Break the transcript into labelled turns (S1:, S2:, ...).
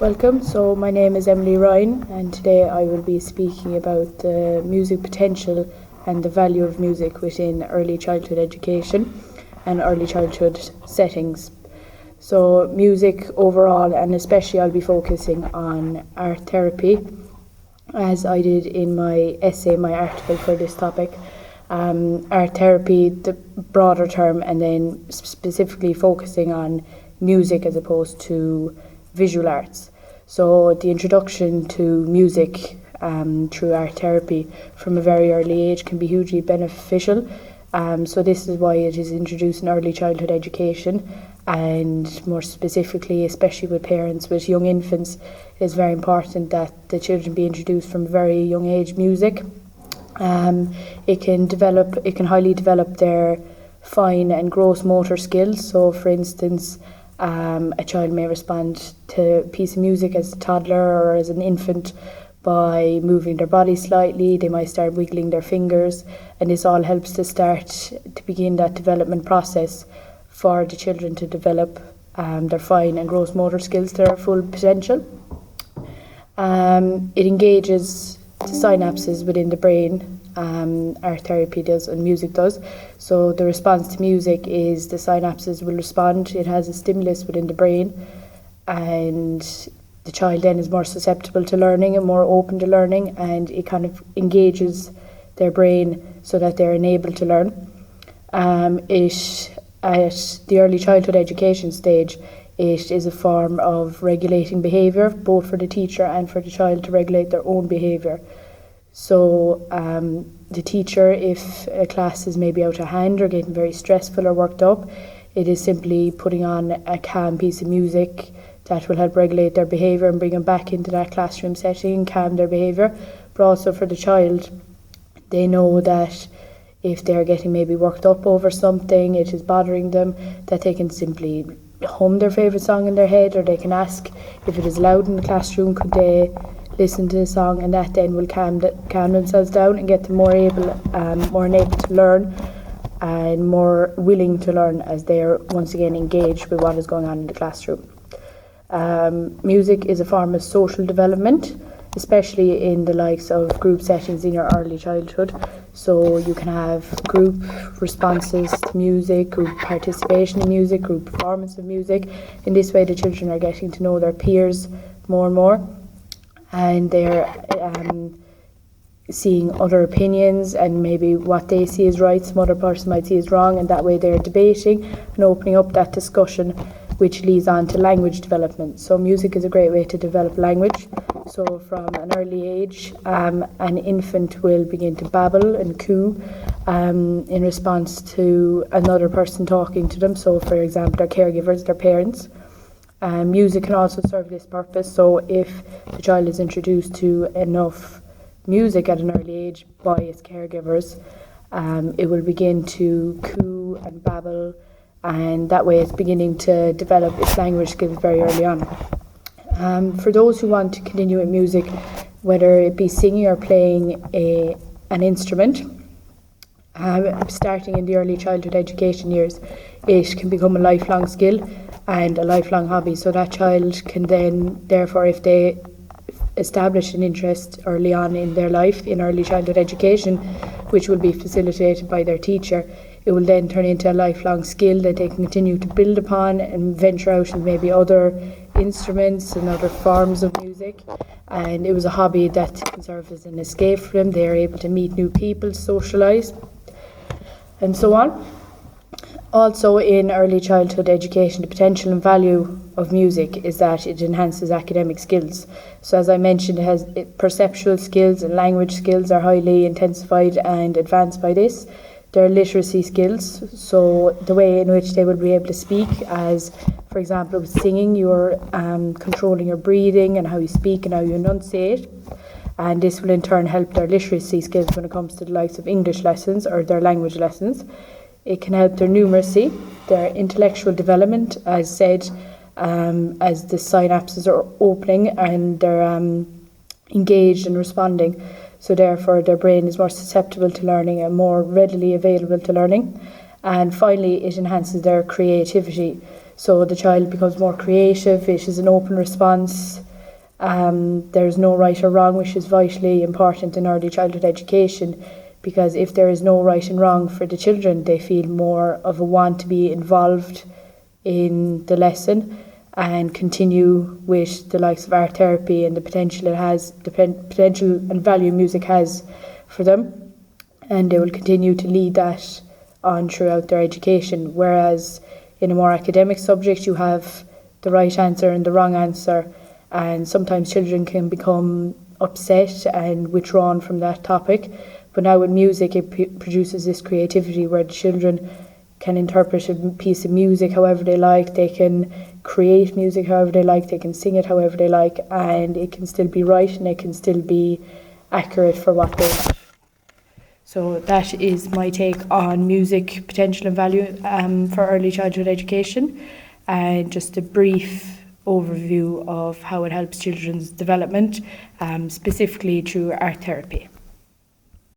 S1: Welcome. So my name is Emily Ryan, and today I will be speaking about the music potential and the value of music within early childhood education and early childhood settings. So music overall, and especially I'll be focusing on art therapy, as I did in my essay, my article for this topic. Art therapy, the broader term, and then specifically focusing on music as opposed to visual arts. So the introduction to music through art therapy from a very early age can be hugely beneficial. So this is why it is introduced in early childhood education, and more specifically, especially with parents with young infants, it is very important that the children be introduced from a very young age music. It can highly develop their fine and gross motor skills. So for instance, a child may respond to a piece of music as a toddler or as an infant by moving their body slightly. They might start wiggling their fingers, and this all helps to begin that development process for the children to develop their fine and gross motor skills to their full potential. It engages the synapses within the brain. Art therapy does and music does. So the response to music is the synapses will respond. It has a stimulus within the brain, and the child then is more susceptible to learning and more open to learning, and it kind of engages their brain so that they're enabled to learn. At the early childhood education stage, it is a form of regulating behaviour, both for the teacher and for the child to regulate their own behaviour. So the teacher, if a class is maybe out of hand or getting very stressful or worked up, it is simply putting on a calm piece of music that will help regulate their behaviour and bring them back into that classroom setting and calm their behaviour. But also for the child, they know that if they're getting maybe worked up over something, it is bothering them, that they can simply hum their favourite song in their head, or they can ask if it is loud in the classroom, could they listen to the song, and that then will calm themselves down and get them more enabled to learn and more willing to learn as they are once again engaged with what is going on in the classroom. Music is a form of social development, especially in the likes of group settings in your early childhood. So you can have group responses to music, group participation in music, group performance of music. In this way, the children are getting to know their peers more and more, and they're seeing other opinions, and maybe what they see as right, some other person might see as wrong, and that way they're debating and opening up that discussion, which leads on to language development. So music is a great way to develop language. So from an early age, an infant will begin to babble and coo in response to another person talking to them. So for example, their caregivers, their parents. Music can also serve this purpose. So if the child is introduced to enough music at an early age by its caregivers, it will begin to coo and babble, and that way it's beginning to develop its language skills very early on. For those who want to continue with music, whether it be singing or playing an instrument, starting in the early childhood education years, it can become a lifelong skill and a lifelong hobby. So that child can then, therefore, if they establish an interest early on in their life in early childhood education, which will be facilitated by their teacher, it will then turn into a lifelong skill that they can continue to build upon and venture out into maybe other instruments and other forms of music. And it was a hobby that can serve as an escape for them. They are able to meet new people, socialise, and so on. Also, in early childhood education, the potential and value of music is that it enhances academic skills. So as I mentioned, perceptual skills and language skills are highly intensified and advanced by this. Their literacy skills, so the way in which they will be able to speak, as for example with singing, you're controlling your breathing and how you speak and how you enunciate, and this will in turn help their literacy skills when it comes to the likes of English lessons or their language lessons. It can help their numeracy, their intellectual development, as said, as the synapses are opening and they're engaged and responding. So therefore their brain is more susceptible to learning and more readily available to learning. And finally, it enhances their creativity. So the child becomes more creative, it is an open response. There's no right or wrong, which is vitally important in early childhood education, because if there is no right and wrong for the children, they feel more of a want to be involved in the lesson and continue with the likes of art therapy and the potential it has, the potential and value music has for them, and they will continue to lead that on throughout their education. Whereas in a more academic subject, you have the right answer and the wrong answer, and sometimes children can become upset and withdrawn from that topic. But now with music, it produces this creativity where the children can interpret a piece of music however they like, they can create music however they like, they can sing it however they like, and it can still be right and it can still be accurate for what they want. So that is my take on music potential and value for early childhood education, and just a brief overview of how it helps children's development, specifically through art therapy.